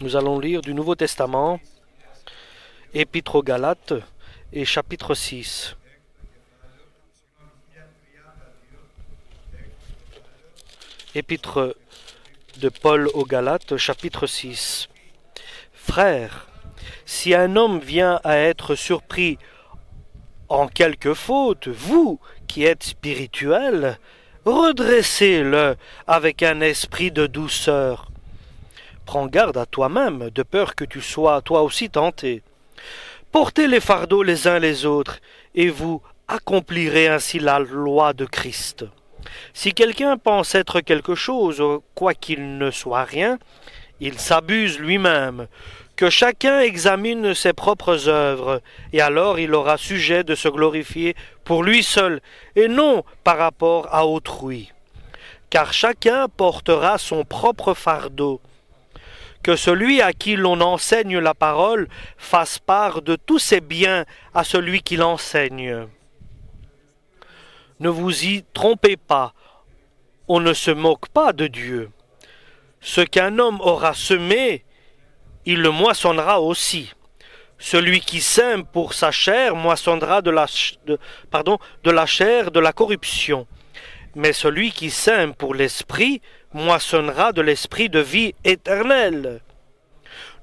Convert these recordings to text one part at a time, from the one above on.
Nous allons lire du Nouveau Testament, Épître aux Galates et chapitre 6. Épître de Paul aux Galates, chapitre 6. Frères, si un homme vient à être surpris en quelque faute, vous qui êtes spirituels, redressez-le avec un esprit de douceur. Prends garde à toi-même, de peur que tu sois toi aussi tenté. Portez les fardeaux les uns les autres, et vous accomplirez ainsi la loi de Christ. Si quelqu'un pense être quelque chose, quoiqu'il ne soit rien, il s'abuse lui-même. Que chacun examine ses propres œuvres, et alors il aura sujet de se glorifier pour lui seul, et non par rapport à autrui. Car chacun portera son propre fardeau. Que celui à qui l'on enseigne la parole fasse part de tous ses biens à celui qui l'enseigne. Ne vous y trompez pas, on ne se moque pas de Dieu. Ce qu'un homme aura semé, il le moissonnera aussi. Celui qui sème pour sa chair moissonnera de la chair de la corruption. Mais celui qui sème pour l'esprit moissonnera de l'esprit de vie éternelle.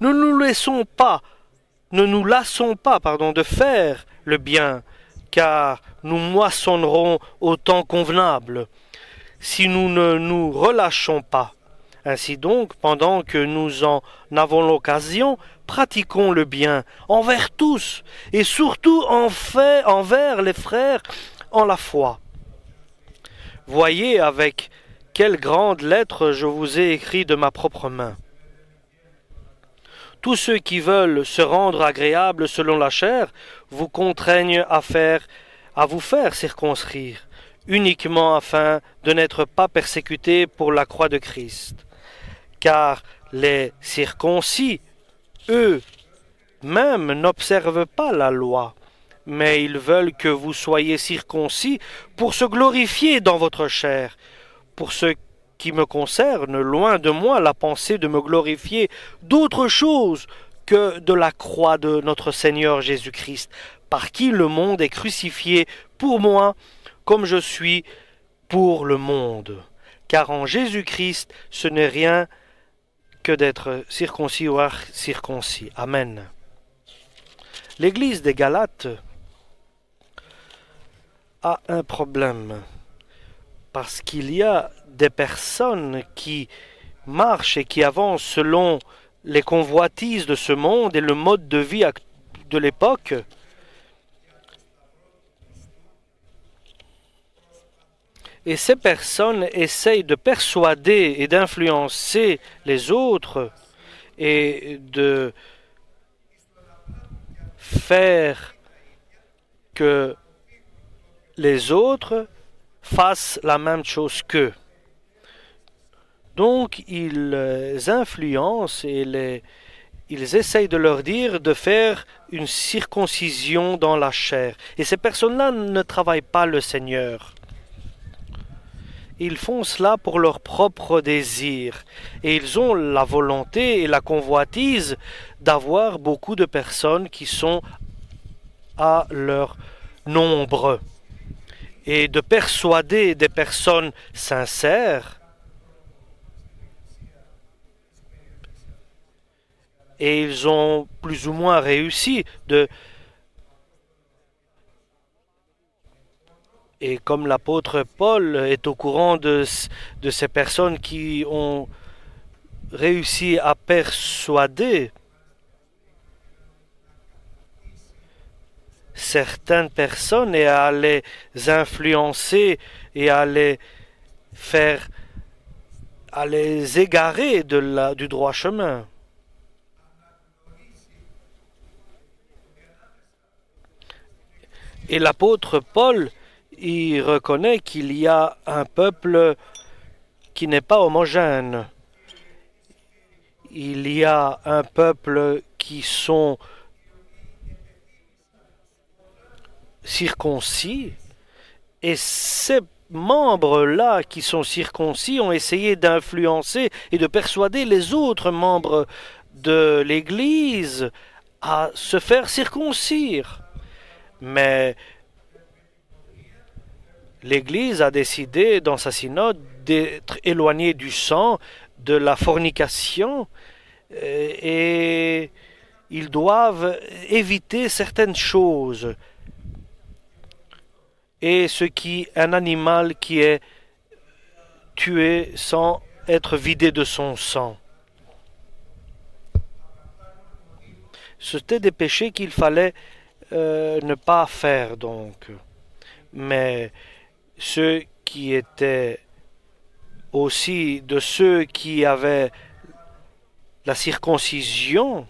Ne nous lassons pas de faire le bien, car nous moissonnerons au temps convenable, si nous ne nous relâchons pas. Ainsi donc, pendant que nous en avons l'occasion, pratiquons le bien envers tous, et surtout envers les frères en la foi. Voyez avec quelle grande lettre je vous ai écrit de ma propre main. Tous ceux qui veulent se rendre agréables selon la chair vous contraignent à vous faire circoncire, uniquement afin de n'être pas persécutés pour la croix de Christ. Car les circoncis, eux-mêmes, n'observent pas la loi, mais ils veulent que vous soyez circoncis pour se glorifier dans votre chair. Pour ce qui me concerne, loin de moi la pensée de me glorifier d'autre chose que de la croix de notre Seigneur Jésus-Christ, par qui le monde est crucifié pour moi, comme je suis pour le monde. Car en Jésus-Christ, ce n'est rien que d'être circoncis ou incirconcis. Amen. L'Église des Galates a un problème, parce qu'il y a des personnes qui marchent et qui avancent selon les convoitises de ce monde et le mode de vie de l'époque. Et ces personnes essayent de persuader et d'influencer les autres et de faire que les autres fassent la même chose qu'eux. Donc, ils influencent et ils essayent de leur dire de faire une circoncision dans la chair. Et ces personnes-là ne travaillent pas le Seigneur. Ils font cela pour leur propre désir. Et ils ont la volonté et la convoitise d'avoir beaucoup de personnes qui sont à leur nombre. Et de persuader des personnes sincères. Et ils ont plus ou moins réussi Et comme l'apôtre Paul est au courant de ces personnes qui ont réussi à persuader certaines personnes et à les influencer et à les égarer du droit chemin. Et l'apôtre Paul, il reconnaît qu'il y a un peuple qui n'est pas homogène. Il y a un peuple qui sont circoncis, et ces membres-là qui sont circoncis ont essayé d'influencer et de persuader les autres membres de l'Église à se faire circoncire. Mais l'Église a décidé dans sa synode d'être éloignée du sang, de la fornication, et ils doivent éviter certaines choses. Et un animal qui est tué sans être vidé de son sang. C'était des péchés qu'il fallait ne pas faire donc. Mais ceux qui étaient aussi de ceux qui avaient la circoncision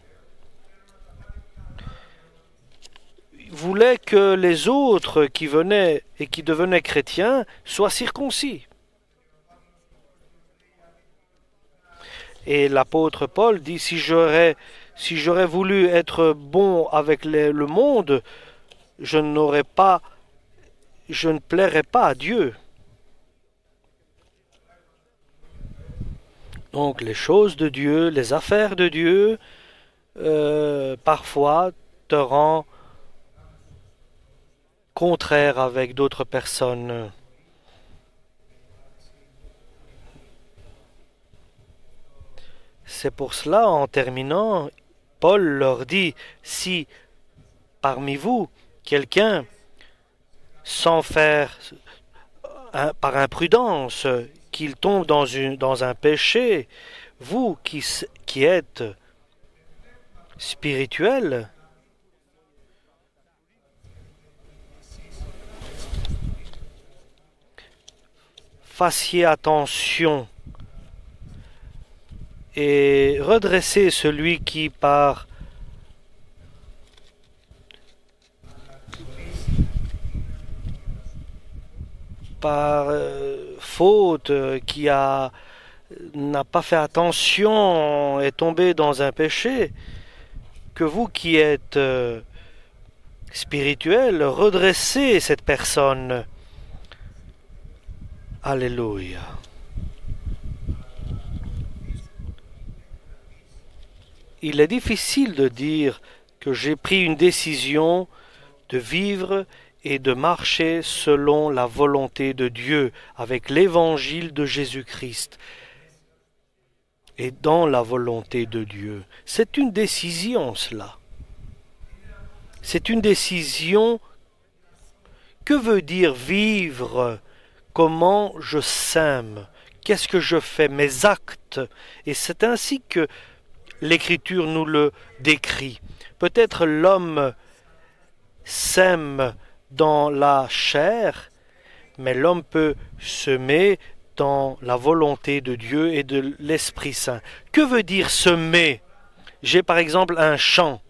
voulaient que les autres qui venaient et qui devenaient chrétiens soient circoncis. Et l'apôtre Paul dit, si j'aurais voulu être bon avec le monde, je ne plairais pas à Dieu. Donc les choses de Dieu, les affaires de Dieu, parfois te rend contraire avec d'autres personnes. C'est pour cela, en terminant, Paul leur dit, si parmi vous, quelqu'un, sans faire, par imprudence, qu'il tombe dans un péché, vous qui êtes spirituel, fassiez attention et redressez celui qui par faute, qui n'a pas fait attention, est tombé dans un péché, que vous qui êtes spirituel, redressez cette personne. Alléluia. Il est difficile de dire que j'ai pris une décision de vivre et de marcher selon la volonté de Dieu, avec l'évangile de Jésus-Christ et dans la volonté de Dieu. C'est une décision, cela. C'est une décision. Que veut dire vivre? Comment je sème? Qu'est-ce que je fais? Mes actes. Et c'est ainsi que l'Écriture nous le décrit. Peut-être l'homme sème dans la chair, mais l'homme peut semer dans la volonté de Dieu et de l'Esprit Saint. Que veut dire semer? J'ai par exemple un champ,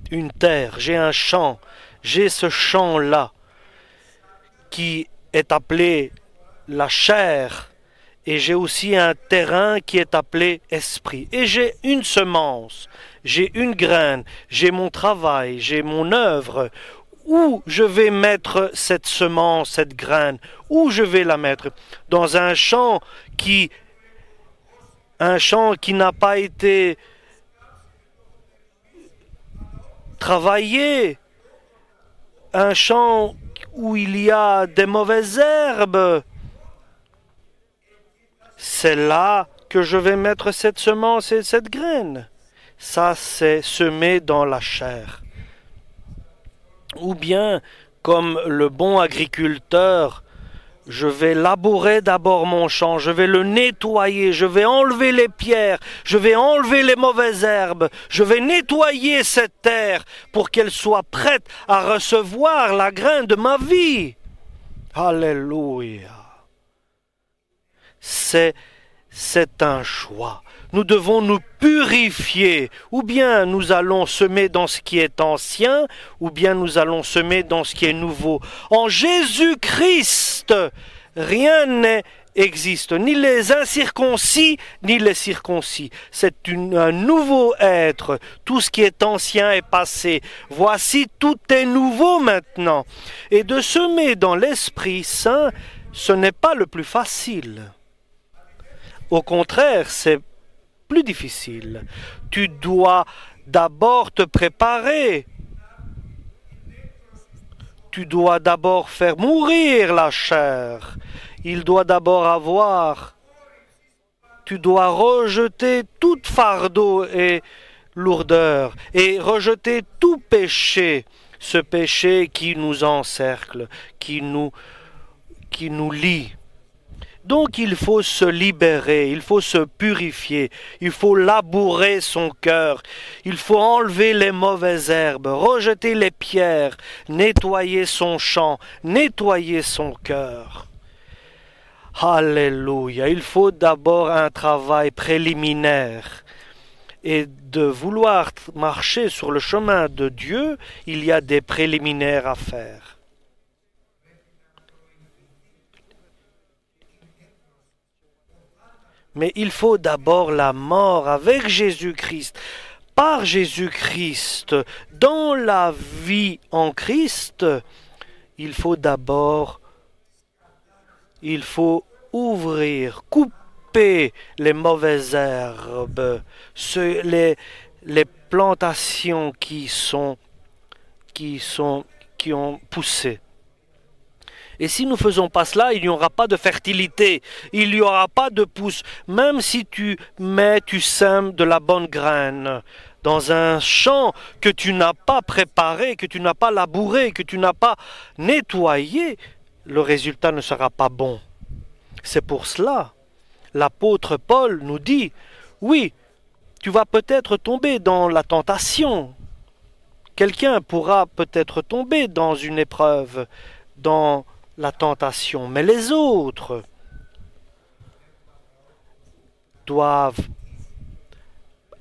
une terre, j'ai un champ, j'ai ce champ-là qui est appelé la chair, et j'ai aussi un terrain qui est appelé esprit. Et j'ai une semence, j'ai une graine, j'ai mon travail, j'ai mon œuvre. Où je vais mettre cette semence, cette graine? Où je vais la mettre? Dans un champ qui n'a pas été travaillé, un champ où il y a des mauvaises herbes. C'est là que je vais mettre cette semence et cette graine. Ça, c'est semé dans la chair. Ou bien, comme le bon agriculteur, je vais labourer d'abord mon champ, je vais le nettoyer, je vais enlever les pierres, je vais enlever les mauvaises herbes, je vais nettoyer cette terre pour qu'elle soit prête à recevoir la graine de ma vie. Alléluia. C'est un choix. Nous devons nous purifier. Ou bien nous allons semer dans ce qui est ancien, ou bien nous allons semer dans ce qui est nouveau. En Jésus-Christ, rien n'existe, ni les incirconcis, ni les circoncis. C'est un nouveau être. Tout ce qui est ancien est passé. Voici, tout est nouveau maintenant. Et de semer dans l'Esprit Saint, ce n'est pas le plus facile. Au contraire, c'est plus difficile. Tu dois d'abord te préparer. Tu dois d'abord faire mourir la chair. Il doit d'abord avoir. Tu dois rejeter tout fardeau et lourdeur et rejeter tout péché, ce péché qui nous encercle, qui nous lie. Donc il faut se libérer, il faut se purifier, il faut labourer son cœur, il faut enlever les mauvaises herbes, rejeter les pierres, nettoyer son champ, nettoyer son cœur. Alléluia, il faut d'abord un travail préliminaire. Et de vouloir marcher sur le chemin de Dieu, il y a des préliminaires à faire. Mais il faut d'abord la mort avec Jésus-Christ. Par Jésus-Christ, dans la vie en Christ, il faut ouvrir, couper les mauvaises herbes, les plantations qui ont poussé. Et si nous ne faisons pas cela, il n'y aura pas de fertilité, il n'y aura pas de pousse. Même si tu sèmes de la bonne graine dans un champ que tu n'as pas préparé, que tu n'as pas labouré, que tu n'as pas nettoyé, le résultat ne sera pas bon. C'est pour cela, l'apôtre Paul nous dit, oui, tu vas peut-être tomber dans la tentation. Quelqu'un pourra peut-être tomber dans une épreuve, dans la tentation, mais les autres doivent,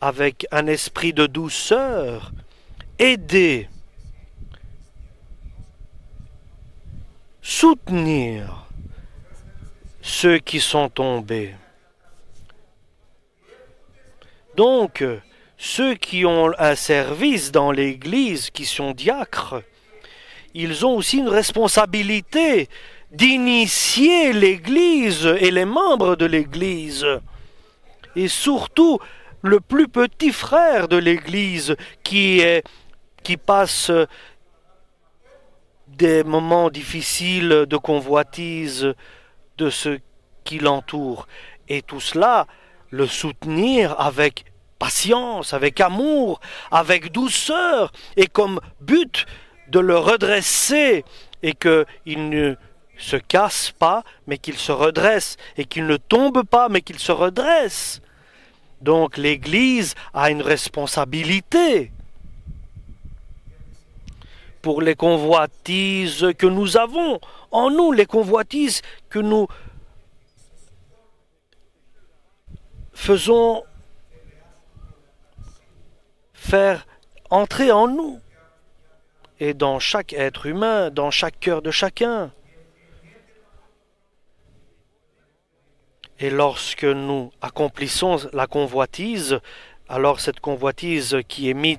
avec un esprit de douceur, aider, soutenir ceux qui sont tombés. Donc, ceux qui ont un service dans l'Église, qui sont diacres, ils ont aussi une responsabilité d'initier l'Église et les membres de l'Église. Et surtout, le plus petit frère de l'Église qui passe des moments difficiles de convoitise de ceux qui l'entourent. Et tout cela, le soutenir avec patience, avec amour, avec douceur, et comme but de le redresser, et qu'il ne se casse pas, mais qu'il se redresse, et qu'il ne tombe pas, mais qu'il se redresse. Donc l'Église a une responsabilité pour les convoitises que nous avons en nous, les convoitises que nous faisons faire entrer en nous et dans chaque être humain, dans chaque cœur de chacun. Et lorsque nous accomplissons la convoitise, alors cette convoitise qui est mise,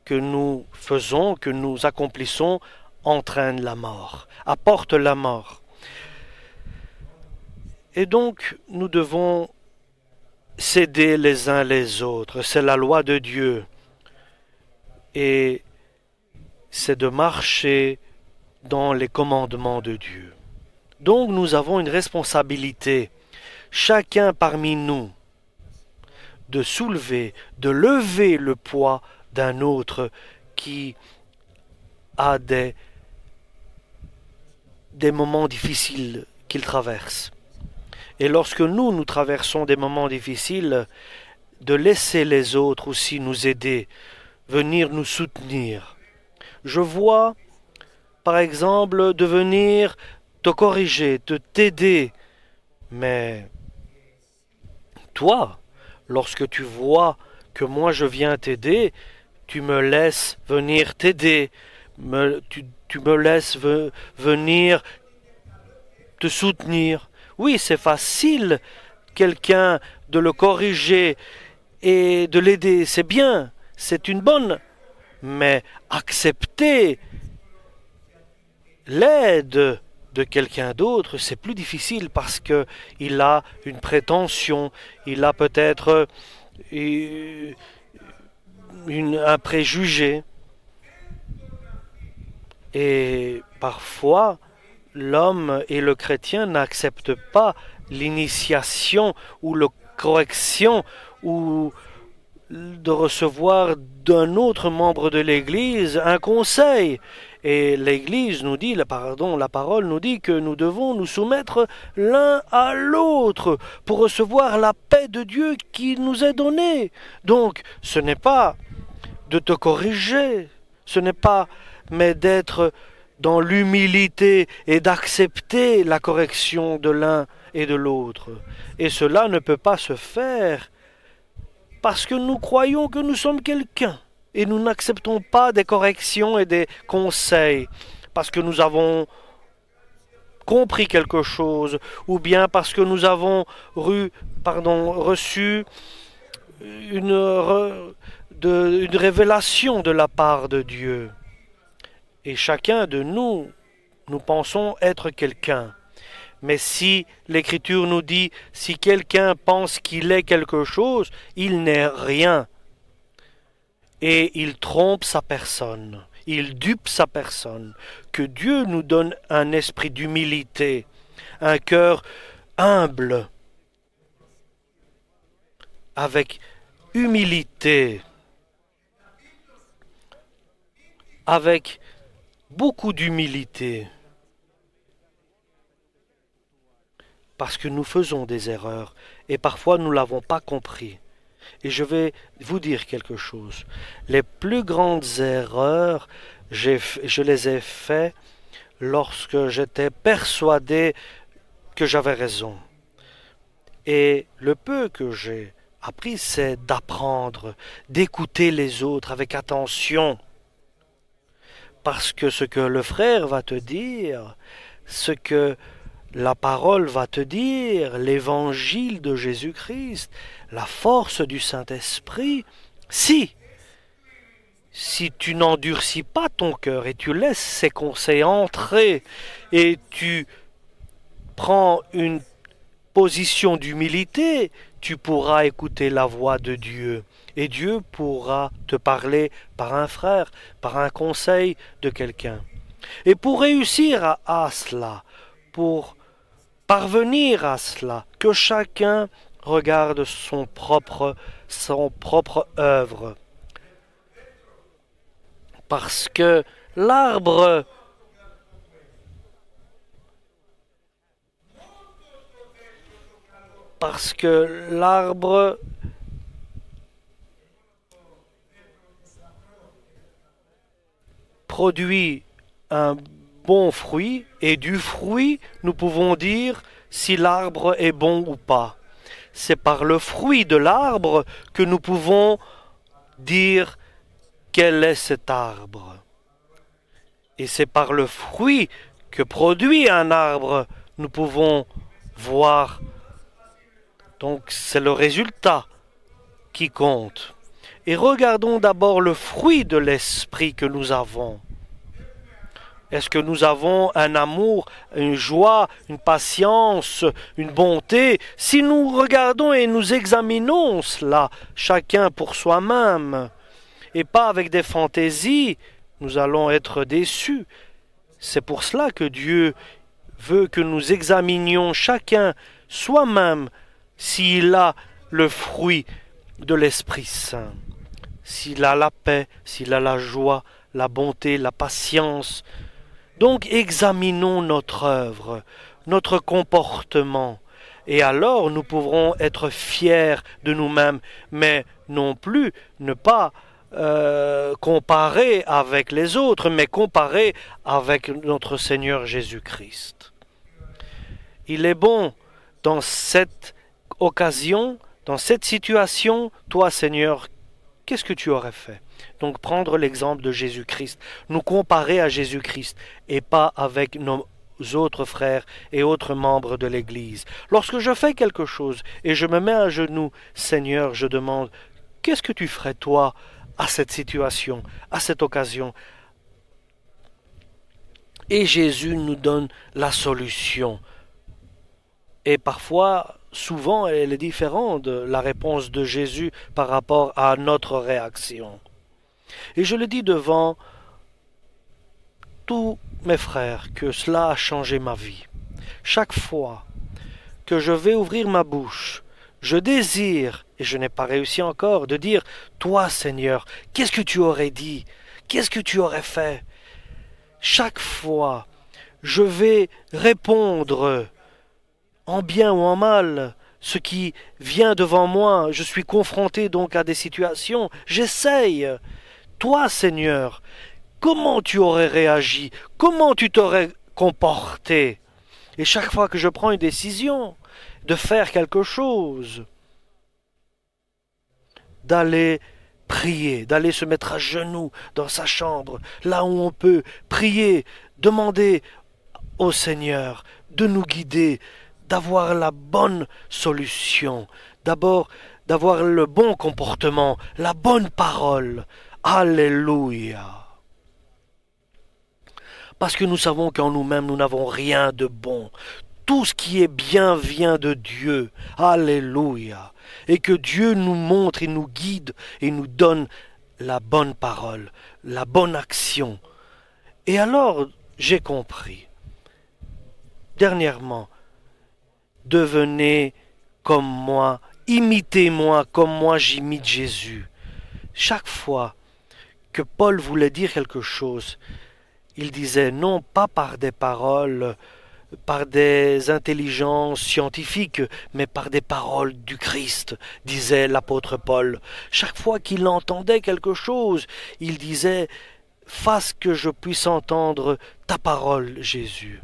que nous faisons, que nous accomplissons, entraîne la mort, apporte la mort. Et donc, nous devons s'aider les uns les autres. C'est la loi de Dieu. Et c'est de marcher dans les commandements de Dieu. Donc nous avons une responsabilité, chacun parmi nous, de soulever, de lever le poids d'un autre qui a des moments difficiles qu'il traverse. Et lorsque nous traversons des moments difficiles, de laisser les autres aussi nous aider, venir nous soutenir. Je vois, par exemple, de venir te corriger, t'aider. Mais toi, lorsque tu vois que moi je viens t'aider, tu me laisses venir t'aider. Tu me laisses venir te soutenir. Oui, c'est facile, quelqu'un de le corriger et de l'aider, c'est bien, c'est une bonne. Mais accepter l'aide de quelqu'un d'autre, c'est plus difficile parce que il a une prétention, il a peut-être un préjugé. Et parfois, l'homme et le chrétien n'acceptent pas l'initiation ou la correction ou de recevoir d'un autre membre de l'Église un conseil. Et l'Église nous dit, la parole nous dit que nous devons nous soumettre l'un à l'autre pour recevoir la paix de Dieu qui nous est donnée. Donc, ce n'est pas de te corriger, ce n'est pas, mais d'être dans l'humilité et d'accepter la correction de l'un et de l'autre. Et cela ne peut pas se faire parce que nous croyons que nous sommes quelqu'un et nous n'acceptons pas des corrections et des conseils parce que nous avons compris quelque chose ou bien parce que nous avons reçu une révélation de la part de Dieu. Et chacun de nous pensons être quelqu'un. Mais si l'Écriture nous dit, si quelqu'un pense qu'il est quelque chose, il n'est rien. Et il trompe sa personne, il dupe sa personne. Que Dieu nous donne un esprit d'humilité, un cœur humble, avec humilité, avec beaucoup d'humilité. Parce que nous faisons des erreurs et parfois nous ne l'avons pas compris. Et je vais vous dire quelque chose. Les plus grandes erreurs, je les ai faites lorsque j'étais persuadé que j'avais raison. Et le peu que j'ai appris, c'est d'apprendre, d'écouter les autres avec attention. Parce que ce que le frère va te dire, ce que la parole va te dire, l'évangile de Jésus-Christ, la force du Saint-Esprit, si tu n'endurcis pas ton cœur et tu laisses ces conseils entrer et tu prends une position d'humilité, tu pourras écouter la voix de Dieu et Dieu pourra te parler par un frère, par un conseil de quelqu'un. Et pour réussir à cela, pour parvenir à cela, que chacun regarde son propre œuvre. Parce que l'arbre produit un bon fruit, et du fruit, nous pouvons dire si l'arbre est bon ou pas. C'est par le fruit de l'arbre que nous pouvons dire quel est cet arbre. Et c'est par le fruit que produit un arbre, nous pouvons voir. Donc c'est le résultat qui compte. Et regardons d'abord le fruit de l'esprit que nous avons. Est-ce que nous avons un amour, une joie, une patience, une bonté? Si nous regardons et nous examinons cela, chacun pour soi-même, et pas avec des fantaisies, nous allons être déçus. C'est pour cela que Dieu veut que nous examinions chacun soi-même s'il a le fruit de l'Esprit Saint, s'il a la paix, s'il a la joie, la bonté, la patience. Donc examinons notre œuvre, notre comportement, et alors nous pourrons être fiers de nous-mêmes, mais non plus ne pas comparer avec les autres, mais comparer avec notre Seigneur Jésus-Christ. Il est bon dans cette occasion, dans cette situation, toi Seigneur, qu'est-ce que tu aurais fait? Donc prendre l'exemple de Jésus-Christ, nous comparer à Jésus-Christ et pas avec nos autres frères et autres membres de l'Église. Lorsque je fais quelque chose et je me mets à genoux, Seigneur, je demande, qu'est-ce que tu ferais toi à cette situation, à cette occasion? Et Jésus nous donne la solution. Et parfois, souvent, elle est différente de la réponse de Jésus par rapport à notre réaction. Et je le dis devant tous mes frères que cela a changé ma vie. Chaque fois que je vais ouvrir ma bouche, je désire, et je n'ai pas réussi encore, de dire « Toi, Seigneur, qu'est-ce que tu aurais dit? Qu'est-ce que tu aurais fait ?» Chaque fois, je vais répondre en bien ou en mal ce qui vient devant moi. Je suis confronté donc à des situations. J'essaye. Toi, Seigneur, comment tu aurais réagi? Comment tu t'aurais comporté? Et chaque fois que je prends une décision de faire quelque chose, d'aller prier, d'aller se mettre à genoux dans sa chambre, là où on peut prier, demander au Seigneur de nous guider, d'avoir la bonne solution, d'abord d'avoir le bon comportement, la bonne parole. Alléluia. Parce que nous savons qu'en nous-mêmes, nous n'avons rien de bon. Tout ce qui est bien vient de Dieu. Alléluia. Et que Dieu nous montre et nous guide et nous donne la bonne parole, la bonne action. Et alors, j'ai compris. Dernièrement, devenez comme moi, imitez-moi comme moi j'imite Jésus. Chaque fois que Paul voulait dire quelque chose, il disait non pas par des paroles, par des intelligences scientifiques, mais par des paroles du Christ, disait l'apôtre Paul. Chaque fois qu'il entendait quelque chose, il disait « Fasse que je puisse entendre ta parole, Jésus ».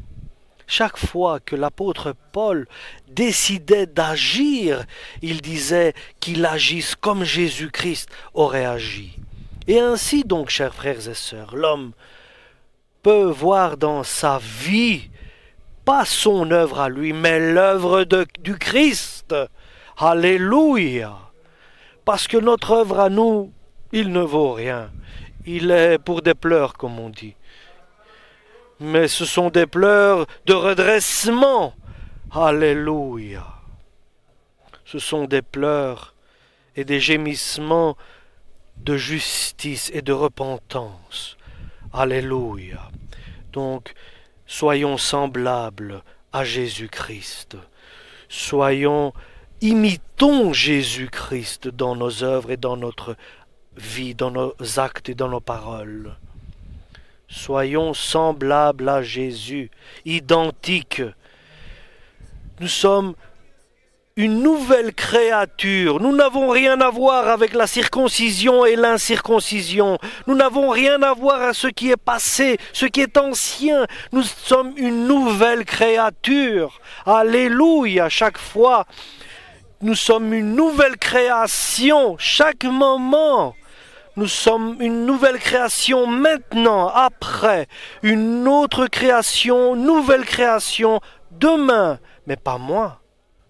Chaque fois que l'apôtre Paul décidait d'agir, il disait qu'il agisse comme Jésus-Christ aurait agi. Et ainsi donc, chers frères et sœurs, l'homme peut voir dans sa vie, pas son œuvre à lui, mais l'œuvre du Christ. Alléluia! Parce que notre œuvre à nous, il ne vaut rien. Il est pour des pleurs, comme on dit. Mais ce sont des pleurs de redressement. Alléluia! Ce sont des pleurs et des gémissements de justice et de repentance. Alléluia! Donc, soyons semblables à Jésus-Christ. Imitons Jésus-Christ dans nos œuvres et dans notre vie, dans nos actes et dans nos paroles. Soyons semblables à Jésus, identiques. Nous sommes une nouvelle créature. Nous n'avons rien à voir avec la circoncision et l'incirconcision. Nous n'avons rien à voir à ce qui est passé, ce qui est ancien. Nous sommes une nouvelle créature. Alléluia, chaque fois. Nous sommes une nouvelle création, chaque moment. Nous sommes une nouvelle création maintenant, après. Une autre création, nouvelle création, demain. Mais pas moi.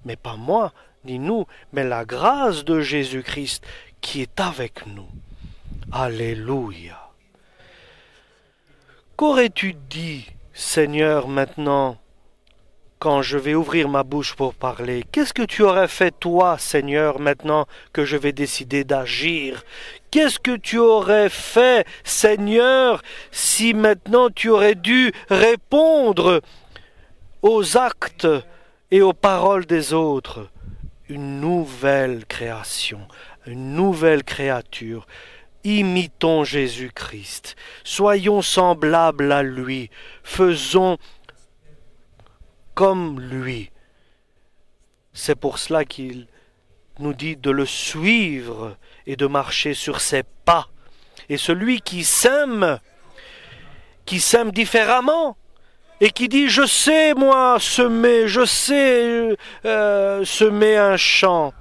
Mais pas moi, ni nous, mais la grâce de Jésus-Christ qui est avec nous. Alléluia. Qu'aurais-tu dit, Seigneur, maintenant, quand je vais ouvrir ma bouche pour parler? Qu'est-ce que tu aurais fait, toi, Seigneur, maintenant que je vais décider d'agir? Qu'est-ce que tu aurais fait, Seigneur, si maintenant tu aurais dû répondre aux actes et aux paroles des autres? Une nouvelle création, une nouvelle créature. Imitons Jésus-Christ. Soyons semblables à lui. Faisons comme lui. C'est pour cela qu'il nous dit de le suivre et de marcher sur ses pas. Et celui qui sème différemment, et qui dit, je sais, moi, semer, je sais semer un champ.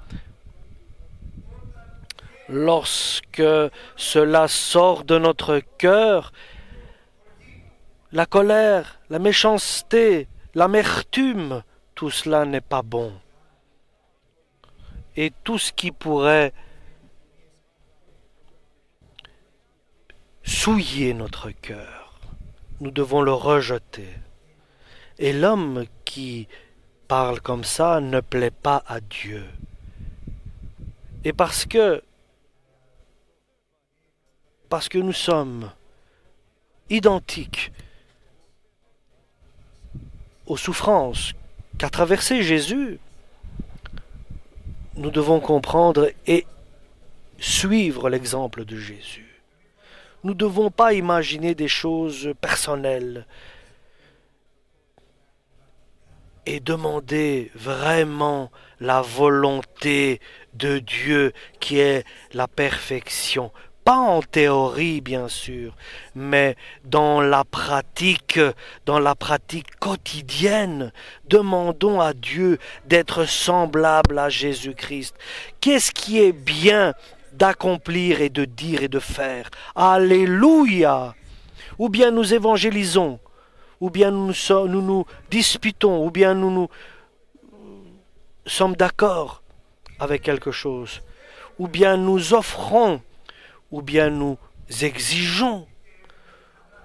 Lorsque cela sort de notre cœur, la colère, la méchanceté, l'amertume, tout cela n'est pas bon. Et tout ce qui pourrait souiller notre cœur, nous devons le rejeter. Et l'homme qui parle comme ça ne plaît pas à Dieu. Et parce que nous sommes identiques aux souffrances qu'a traversées Jésus, nous devons comprendre et suivre l'exemple de Jésus. Nous ne devons pas imaginer des choses personnelles et demander vraiment la volonté de Dieu qui est la perfection. Pas en théorie, bien sûr, mais dans la pratique quotidienne. Demandons à Dieu d'être semblable à Jésus-Christ. Qu'est-ce qui est bien d'accomplir et de dire et de faire? Alléluia! Ou bien nous évangélisons, ou bien nous nous disputons, ou bien nous sommes d'accord avec quelque chose, ou bien nous offrons, ou bien nous exigeons,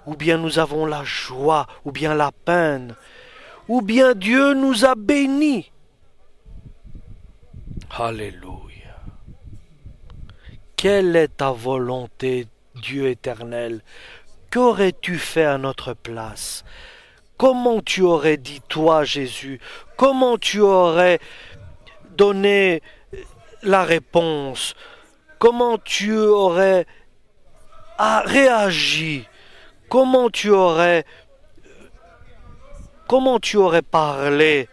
ou bien nous avons la joie, ou bien la peine, ou bien Dieu nous a bénis. Alléluia. Quelle est ta volonté, Dieu éternel? Qu'aurais-tu fait à notre place? Comment tu aurais dit, toi, Jésus? Comment tu aurais donné la réponse? Comment tu aurais réagi? Comment tu aurais parlé?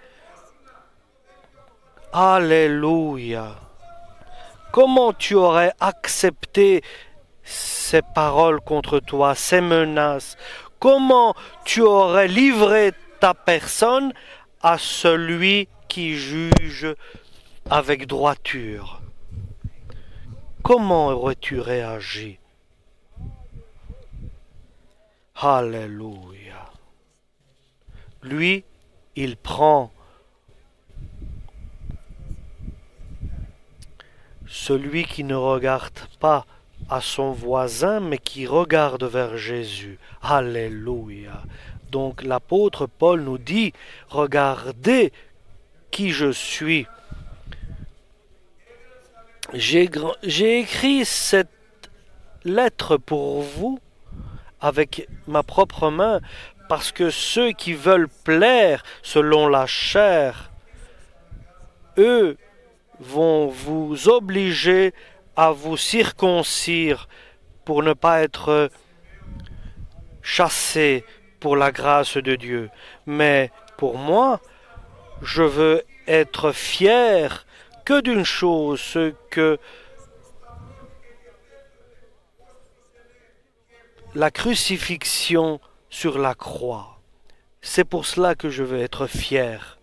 Alléluia. Comment tu aurais accepté ces paroles contre toi, ces menaces? Comment tu aurais livré ta personne à celui qui juge avec droiture? Comment aurais-tu réagi? Alléluia. Lui, il prend celui qui ne regarde pas à son voisin, mais qui regarde vers Jésus. Alléluia. Donc l'apôtre Paul nous dit, regardez qui je suis. J'ai écrit cette lettre pour vous avec ma propre main, parce que ceux qui veulent plaire selon la chair, eux vont vous obliger à vous circoncire pour ne pas être chassés pour la grâce de Dieu. Mais pour moi, je veux être fier que d'une chose, ce que la crucifixion sur la croix. C'est pour cela que je veux être fier,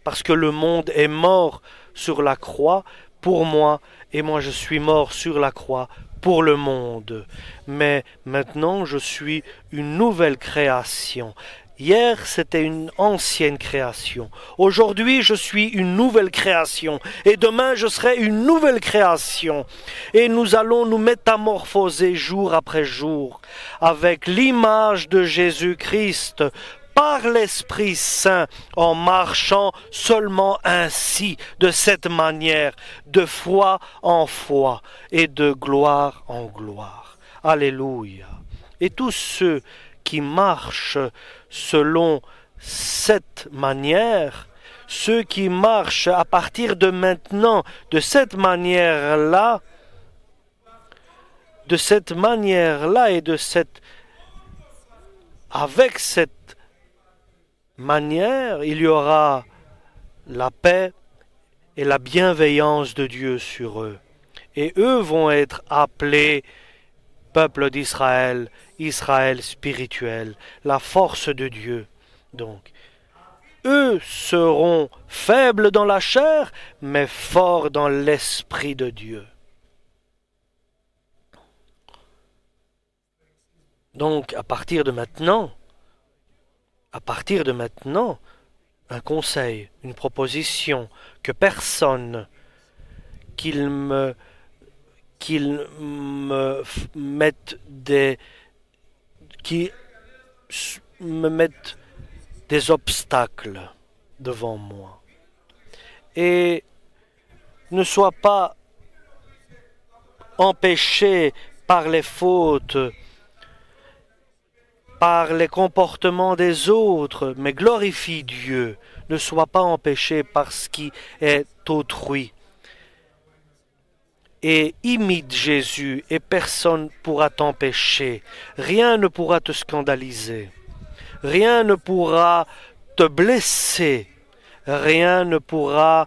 parce que le monde est mort sur la croix pour moi, et moi je suis mort sur la croix pour le monde. Mais maintenant je suis une nouvelle création. Hier, c'était une ancienne création. Aujourd'hui, je suis une nouvelle création. Et demain, je serai une nouvelle création. Et nous allons nous métamorphoser jour après jour avec l'image de Jésus-Christ par l'Esprit Saint, en marchant seulement ainsi, de cette manière, de foi en foi et de gloire en gloire. Alléluia. Et tous ceux qui marchent selon cette manière, ceux qui marchent à partir de maintenant de cette manière-là, avec cette manière, il y aura la paix et la bienveillance de Dieu sur eux. Et eux vont être appelés peuple d'Israël, Israël spirituel, la force de Dieu. Donc, eux seront faibles dans la chair, mais forts dans l'Esprit de Dieu. Donc, à partir de maintenant, un conseil, une proposition, que personne qu'il me mette qui me mette des obstacles devant moi. Et ne sois pas empêché par les fautes, par les comportements des autres, mais glorifie Dieu. Ne sois pas empêché par ce qui est autrui. Et imite Jésus, et personne ne pourra t'empêcher. Rien ne pourra te scandaliser. Rien ne pourra te blesser. Rien ne pourra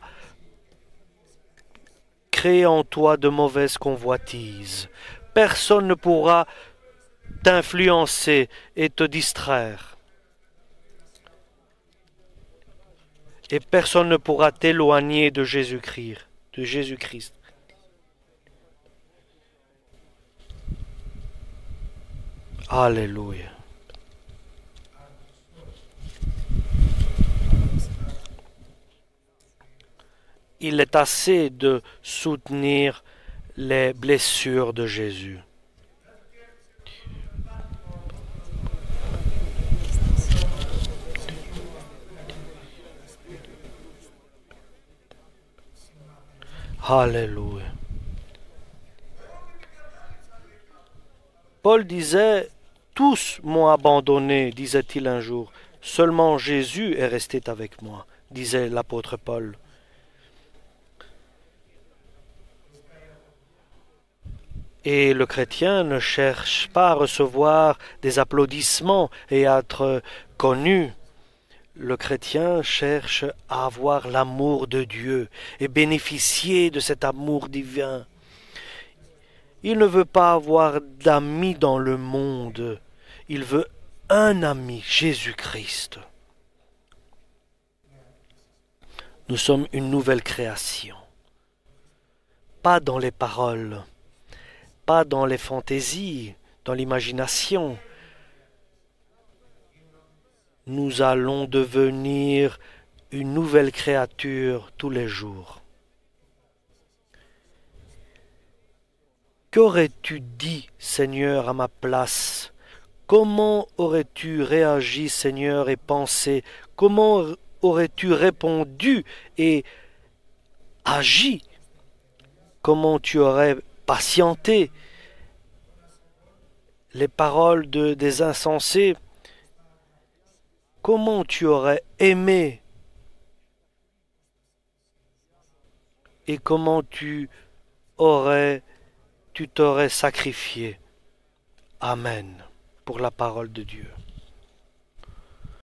créer en toi de mauvaises convoitises. Personne ne pourra t'influencer et te distraire. Et personne ne pourra t'éloigner de Jésus-Christ. Alléluia. Il est assez de soutenir les blessures de Jésus. Alléluia. Paul disait, « Tous m'ont abandonné, disait-il un jour. Seulement Jésus est resté avec moi, disait l'apôtre Paul. » Et le chrétien ne cherche pas à recevoir des applaudissements et à être connu. Le chrétien cherche à avoir l'amour de Dieu et bénéficier de cet amour divin. Il ne veut pas avoir d'amis dans le monde. Il veut un ami, Jésus-Christ. Nous sommes une nouvelle création. Pas dans les paroles, pas dans les fantaisies, dans l'imagination. Nous allons devenir une nouvelle créature tous les jours. Qu'aurais-tu dit, Seigneur, à ma place? Comment aurais-tu réagi, Seigneur, et pensé? Comment aurais-tu répondu et agi? Comment tu aurais patienté? Les paroles des insensés, comment tu aurais aimé? Et comment tu t'aurais sacrifié? Amen. Pour la parole de Dieu.